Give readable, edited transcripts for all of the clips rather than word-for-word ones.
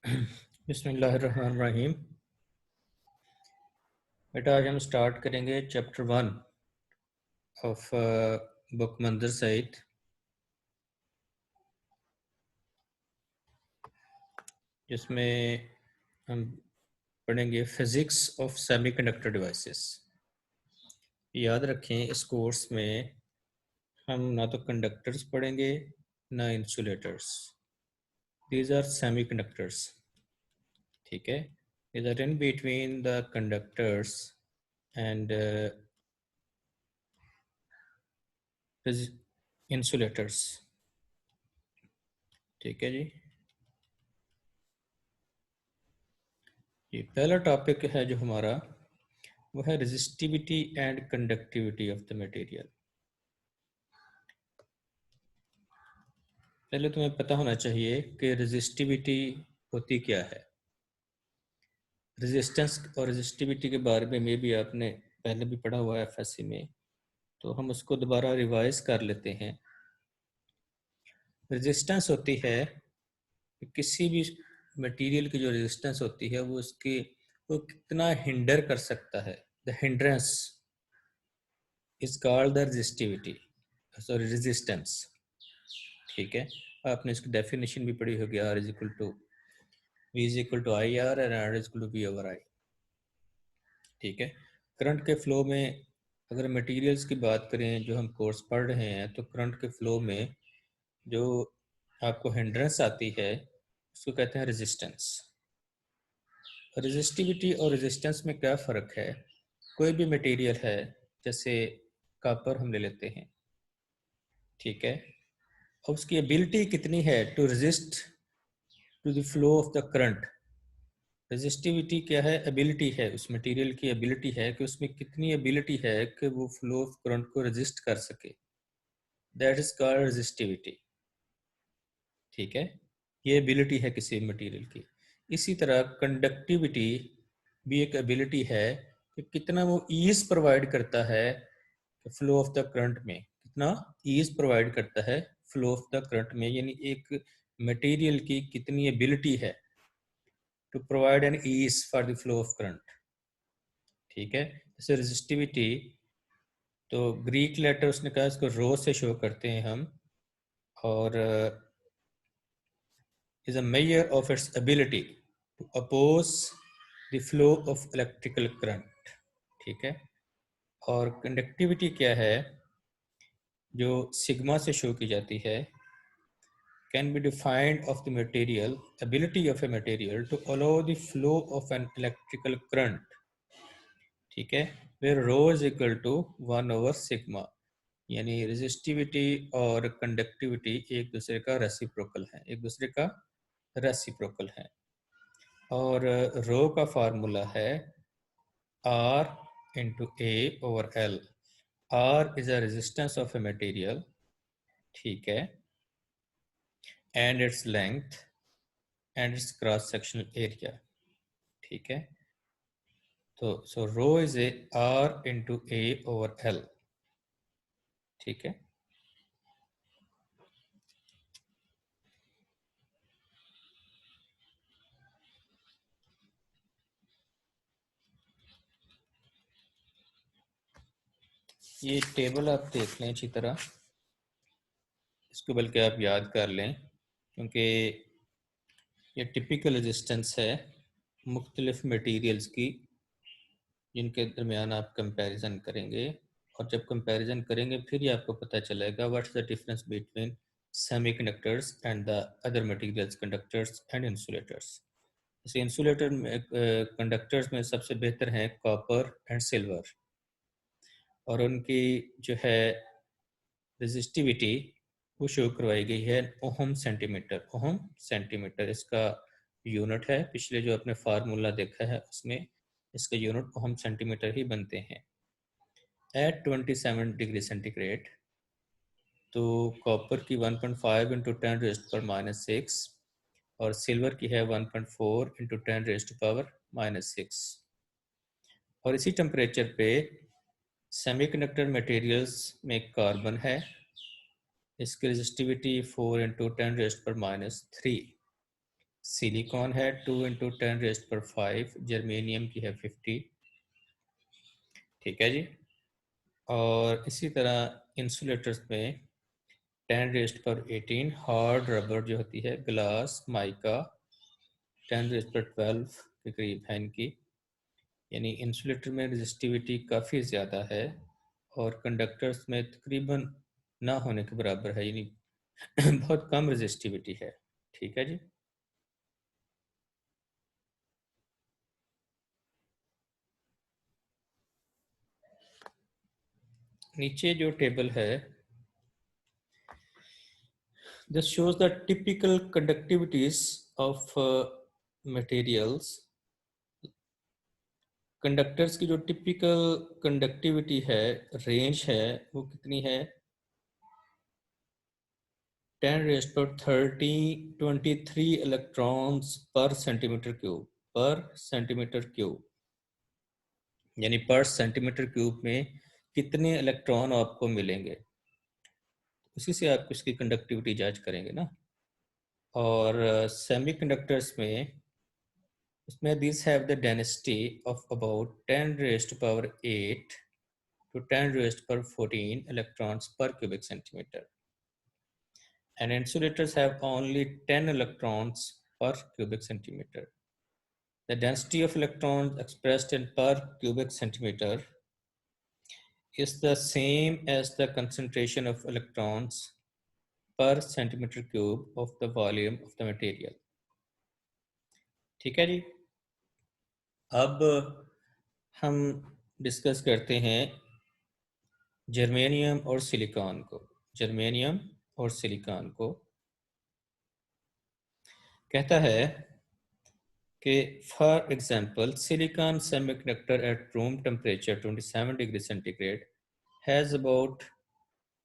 बिस्मिल्लाहिर्रहमानिर्रहीम। बेटा आज हम स्टार्ट करेंगे चैप्टर 1 ऑफ बुक मंजर सईद। जिसमें हम पढ़ेंगे फिज़िक्स ऑफ सेमीकंडक्टर डिवाइसेस। याद रखें इस कोर्स में हम ना तो कंडक्टर्स पढ़ेंगे ना इंसुलेटर्स। दीज आर सेमीकंडक्टर्स, ठीक है। These are in between the conductors and insulators, ठीक है जी। ये पहला टॉपिक है जो हमारा, वो है resistivity and conductivity of the material. पहले तुम्हें पता होना चाहिए कि रेजिस्टिविटी होती क्या है। रेजिस्टेंस और रेजिस्टिविटी के बारे में भी आपने पहले भी पढ़ा हुआ है एफएससी में, तो हम उसको दोबारा रिवाइज कर लेते हैं। रेजिस्टेंस होती है कि किसी भी मटेरियल की जो रेजिस्टेंस होती है वो कितना हिंडर कर सकता है। The hindrance is called the resistivity, sorry resistance, ठीक है। आपने इसकी डेफिनेशन भी पढ़ी होगी, R is equal to V is equal to I R and R is equal to V over I, ठीक है। करंट के फ्लो में अगर मटेरियल्स की बात करें जो हम कोर्स पढ़ रहे हैं, तो करंट के फ्लो में जो आपको हिंड्रेंस आती है उसको कहते हैं रेजिस्टेंस। रेजिस्टिविटी और रेजिस्टेंस में क्या फ़र्क है। कोई भी मटेरियल है, जैसे कॉपर हम ले लेते हैं, ठीक है। अब उसकी एबिलिटी कितनी है to resist to the flow of the current. Resistivity क्या है, एबिलिटी है, उस मटेरियल की एबिलिटी है कि उसमें कितनी एबिलिटी है कि वो फ्लो ऑफ करंट को रेजिस्ट कर सके। दैट इज कॉल्ड रेजिस्टिविटी, ठीक है। ये एबिलिटी है किसी मटेरियल की। इसी तरह कंडक्टिविटी भी एक एबिलिटी है कि कितना वो ईज प्रोवाइड करता है फ्लो ऑफ द करंट में, कितना ईज प्रोवाइड करता है फ्लो ऑफ द करंट में, यानी एक मटेरियल की कितनी एबिलिटी है to provide an ease for the flow of current, ठीक है। जैसे रेजिस्टिविटी, तो ग्रीक लेटर उसने कहा इसको रो से शो करते हैं हम, और is a measure of its ability to oppose the flow of electrical current, ठीक है। और कंडक्टिविटी क्या है, जो सिग्मा से शो की जाती है, can be defined of the material ability of a material to allow the flow of an electrical current, ठीक है, where rho is equal to 1 over sigma। यानी रेजिस्टिविटी और कंडक्टिविटी एक दूसरे का रेसिप्रोकल है, एक दूसरे का रेसिप्रोकल है। और रो का फार्मूला है R into A over L। R is a resistance of a material, ठीक है, and its length and its cross sectional area, ठीक है। तो so rho is A R into A over L, ठीक है। ये टेबल आप देख लें अच्छी तरह, इसको बल्कि आप याद कर लें, क्योंकि ये टिपिकल रेजिस्टेंस है मुख्तलिफ मटेरियल्स की जिनके दरमियान आप कंपैरिजन करेंगे। और जब कंपैरिजन करेंगे फिर ही आपको पता चलेगा what's the difference between semiconductors and the other materials, conductors and insulators. जैसे इंसुलेटर में कंडक्टर्स में सबसे बेहतर हैं कॉपर एंड सिल्वर, और उनकी जो है रेजिस्टिविटी वो शो करवाई गई है ओहम सेंटीमीटर। ओहम सेंटीमीटर इसका यूनिट है, पिछले जो आपने फार्मूला देखा है उसमें इसका यूनिट ओहम सेंटीमीटर ही बनते हैं। एट 27 डिग्री सेंटीग्रेड तो कॉपर की 1.5 इंटू 10 रेस्ट पर -6 और सिल्वर की है 1.4 इंटू 10 रेस्ट पावर -6। और इसी टेम्परेचर पे सेमीकंडक्टर मटेरियल्स में कार्बन है, इसकी रेजिस्टिविटी 4 इंटू 10 रेस्ट पर -3। सिलिकॉन है 2 × 10⁵ जर्मेनियम की है 50। ठीक है जी। और इसी तरह इंसुलेटर्स में 10⁻18 हार्ड रबर जो होती है, ग्लास, माइका 10⁻12 के करीब है इनकी। यानी इंसुलेटर में रेजिस्टिविटी काफ़ी ज़्यादा है और कंडक्टर्स में तकरीबन ना होने के बराबर है, यानी बहुत कम रेजिस्टिविटी है। ठीक है जी। नीचे जो टेबल है, this shows the typical conductivities of materials. Conductors की जो टिपिकल कंडक्टिविटी है, रेंज है, वो कितनी है? 10⁻30 23 इलेक्ट्रॉन्स पर सेंटीमीटर क्यूब, पर सेंटीमीटर क्यूब। यानी पर सेंटीमीटर क्यूब में कितने इलेक्ट्रॉन आपको मिलेंगे, उसी से आप इसकी कंडक्टिविटी जज करेंगे ना। और सेमीकंडक्टर्स में, उसमें these have the density of about 10⁻8 to 10⁻14 electrons per cubic centimeter, and insulators have only 10 electrons per cubic centimeter. The density of electrons expressed in per cubic centimeter is the same as the concentration of electrons per centimeter cube of the volume of the material. ठीक है जी। अब हम discuss करते हैं germanium और silicon को। Germanium और silicon को कहता है कि for example silicon semiconductor at room temperature 27 degree centigrade has about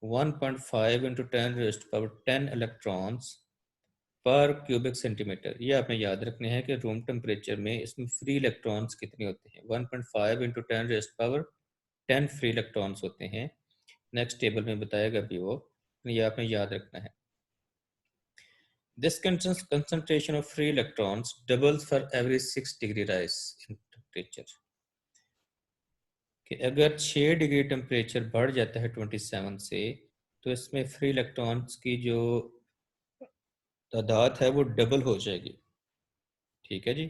1.5 × 10⁻10 electrons पर क्यूबिक सेंटीमीटर। ये आपने याद रखने हैं कि रूम टेम्परेचर में इसमें फ्री इलेक्ट्रॉन्स कितने होते हैं? 1.5 × 10⁻10 फ्री इलेक्ट्रॉन्स होते हैं। नेक्स्ट टेबल में बताएगा भी वो, ये आपने याद रखना है। This concentration of free electrons doubles for every 6 degree rise in temperature. कि अगर 6 डिग्री टेम्परेचर बढ़ जाता है 27 से, तो इसमें फ्री इलेक्ट्रॉन्स की जो तादाद है वो डबल हो जाएगी। ठीक है जी।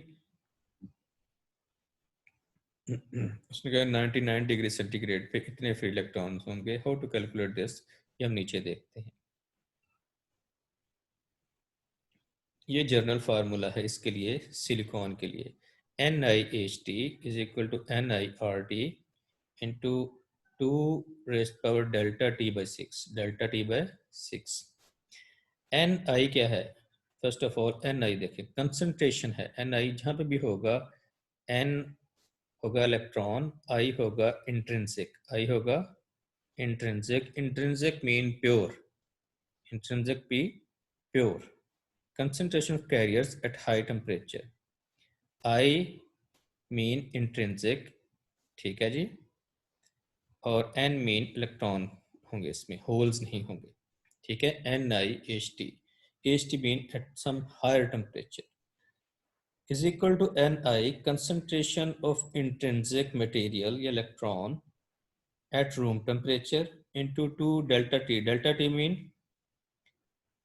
उसने कहा 99 डिग्री सेंटीग्रेड पे कितने फ्री इलेक्ट्रॉन्स होंगे। हाउ टू कैलकुलेट दिस, ये हम नीचे देखते हैं। ये जर्नल फार्मूला है इसके लिए, सिलिकॉन के लिए। NiHT is equal to NiRT into 2⁻⁻⁶ delta T by 6। Ni क्या है? फर्स्ट ऑफ ऑल Ni देखें, कंसंट्रेशन है। Ni जहाँ पे भी होगा, N होगा इलेक्ट्रॉन, I होगा इंट्रिंसिक, I होगा intrinsic. Intrinsic mean pure, intrinsic भी pure. concentration of carriers at high temperature, I mean intrinsic। ठीक है जी। और N mean इलेक्ट्रॉन होंगे, इसमें होल्स नहीं होंगे। ठीक है, NiHT, HT mean at some higher temperature, is equal to Ni concentration of intrinsic material या electron at room temperature into 2 delta T। delta T mean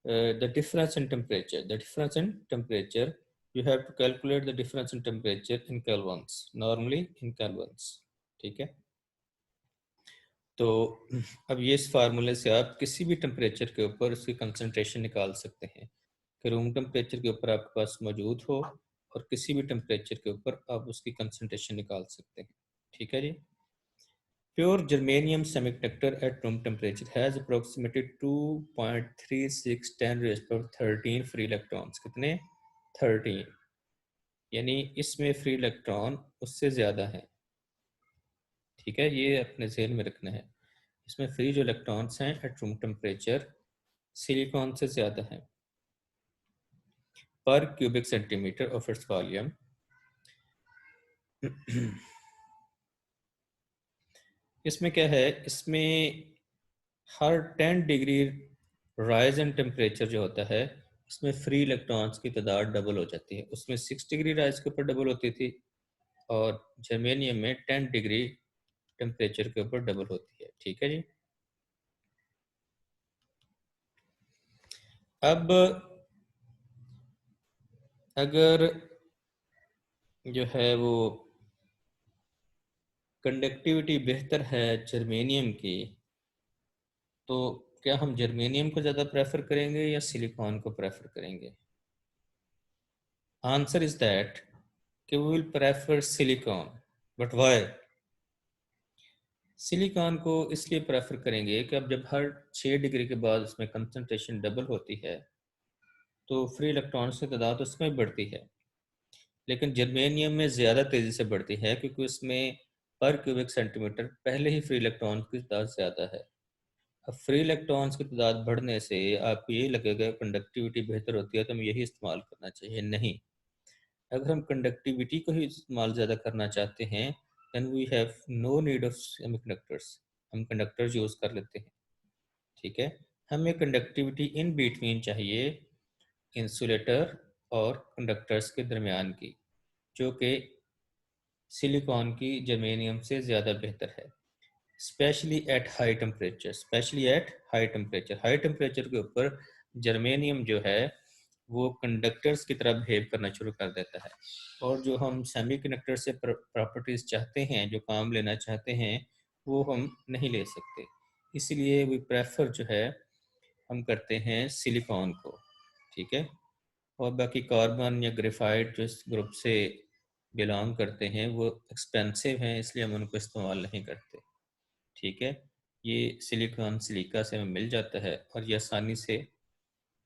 the difference in temperature. The difference in temperature, you have to calculate the difference in temperature in kelvins, normally in kelvins। ठीक है। तो अब ये इस फार्मूले से आप किसी भी टेम्परेचर के ऊपर उसकी कंसंट्रेशन निकाल सकते हैं कि रूम टेम्परेचर के ऊपर आपके पास मौजूद हो और किसी भी टेम्परेचर के ऊपर आप उसकी कंसंट्रेशन निकाल सकते हैं। ठीक है जी। Pure germanium semiconductor at room temperature has approximately 2.36 10⁻13 free electrons। कितने? 13। यानी इसमें फ्री इलेक्ट्रॉन उससे ज़्यादा है। ठीक है, ये अपने ज़हन में रखना है। इसमें फ्री जो इलेक्ट्रॉन्स हैं एट रूम टेम्परेचर सिलिकॉन से ज़्यादा हैं पर cubic centimetre of its volume. इसमें क्या है, इसमें हर 10 डिग्री राइज इन टेम्परेचर जो होता है इसमें फ्री इलेक्ट्रॉन्स की तादाद डबल हो जाती है। उसमें 6 डिग्री राइज के ऊपर डबल होती थी और जर्मेनियम में 10 डिग्री टेम्परेचर के ऊपर डबल होती है। ठीक है जी। अब अगर जो है वो कंडक्टिविटी बेहतर है जर्मेनियम की, तो क्या हम जर्मेनियम को ज़्यादा प्रेफर करेंगे या सिलिकॉन को प्रेफर करेंगे? आंसर इज दैट कि we will prefer silicon. But why? Silicon को इसलिए प्रेफर करेंगे कि अब जब हर 6 डिग्री के बाद उसमें कंसंट्रेशन डबल होती है तो फ्री इलेक्ट्रॉन्स की तादाद उसमें बढ़ती है, लेकिन जर्मेनियम में ज़्यादा तेज़ी से बढ़ती है क्योंकि उसमें पर क्यूबिक सेंटीमीटर पहले ही फ्री इलेक्ट्रॉन की तादाद ज़्यादा है। अब फ्री इलेक्ट्रॉन्स की तादाद बढ़ने से आपको यही लगेगा कंडक्टिविटी बेहतर होती है तो हमें यही इस्तेमाल करना चाहिए। नहीं, अगर हम कंडक्टिविटी को ही इस्तेमाल ज़्यादा करना चाहते हैं then we have no need of semiconductors, हम कंडक्टर्स यूज़ कर लेते हैं। ठीक है, हमें कंडक्टिविटी इन बिटवीन चाहिए इंसुलेटर और कंडक्टर्स के दरमियान की, जो कि सिलिकॉन की जर्मेनियम से ज़्यादा बेहतर है, specially at high temperature. Specially at high temperature, high temperature के ऊपर जर्मेनियम जो है वो कंडक्टर्स की तरह बिहेव करना शुरू कर देता है, और जो हम सेमीकंडक्टर से प्रॉपर्टीज़ चाहते हैं, जो काम लेना चाहते हैं, वो हम नहीं ले सकते। इसलिए वी प्रेफर जो है हम करते हैं सिलिकॉन को। ठीक है, और बाकी कार्बन या ग्रेफाइट जो इस ग्रुप से बिलोंग करते हैं वो एक्सपेंसिव हैं, इसलिए हम उनको इस्तेमाल नहीं करते। ठीक है, ये सिलिकॉन सिलिका से हमें मिल जाता है और ये आसानी से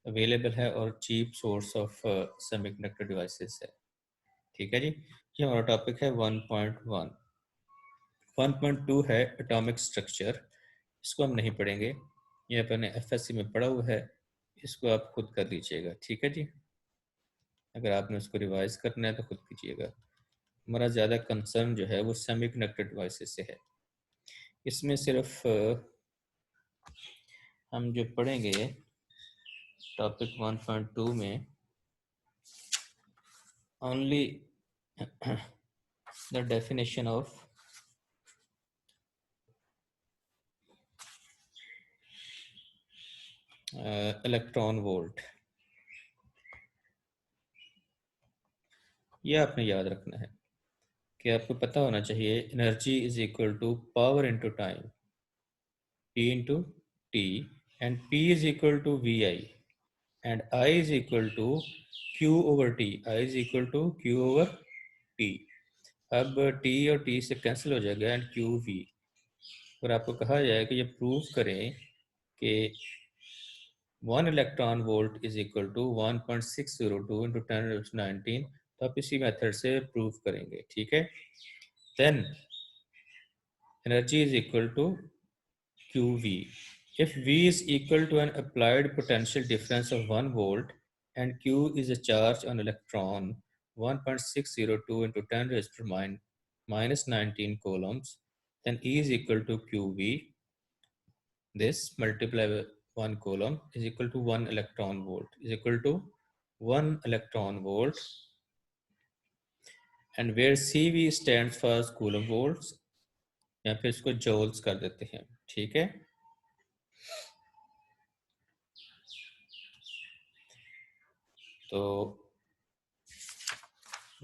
अवेलेबल है और cheap source of semiconductor devices है। ठीक है जी, ये हमारा टॉपिक है 1.1। 1.2 है एटॉमिक स्ट्रक्चर, इसको हम नहीं पढ़ेंगे, ये अपने एफएससी में पढ़ा हुआ है, इसको आप खुद कर लीजिएगा। ठीक है जी, अगर आपने उसको रिवाइज करना है तो खुद कीजिएगा। हमारा ज़्यादा कंसर्न जो है वो सेमीकंडक्टर डिवाइसेस से है। इसमें सिर्फ हम जो पढ़ेंगे टॉपिक 1.2 में only the definition of electron volt, ये आपने याद रखना है कि आपको पता होना चाहिए energy is equal to power into time, P into T, and P is equal to V I, and I is equal to Q over T, I is equal to Q over T। अब T और T से cancel हो जाएगा and Q we, और आपको कहा जाए कि ये प्रूव करें कि 1 electron volt is equal to 1.602 into 10⁻19, तो आप इसी मेथड से प्रूव करेंगे। ठीक है, then energy is equal to QV. If V is equal to an applied potential difference of 1 volt and Q is a charge on electron 1.602 into 10 raised to minus 19 coulombs, then E is equal to QV. This multiplied by 1 coulomb is equal to 1 electron volt, is equal to 1 electron volt, and where CV stands for coulomb volts, या फिर इसको joules कर देते हैं। ठीक है, तो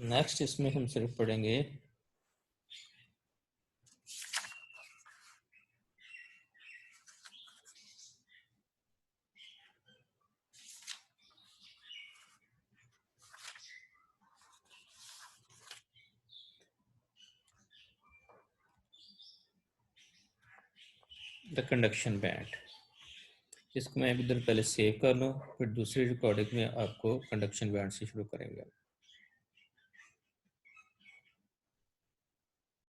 next इसमें हम सिर्फ पढ़ेंगे द कंडक्शन बैंड। इसको मैं इधर पहले सेव कर लूँ, फिर दूसरी रिकॉर्डिंग में आपको कंडक्शन बैंड से शुरू करेंगे।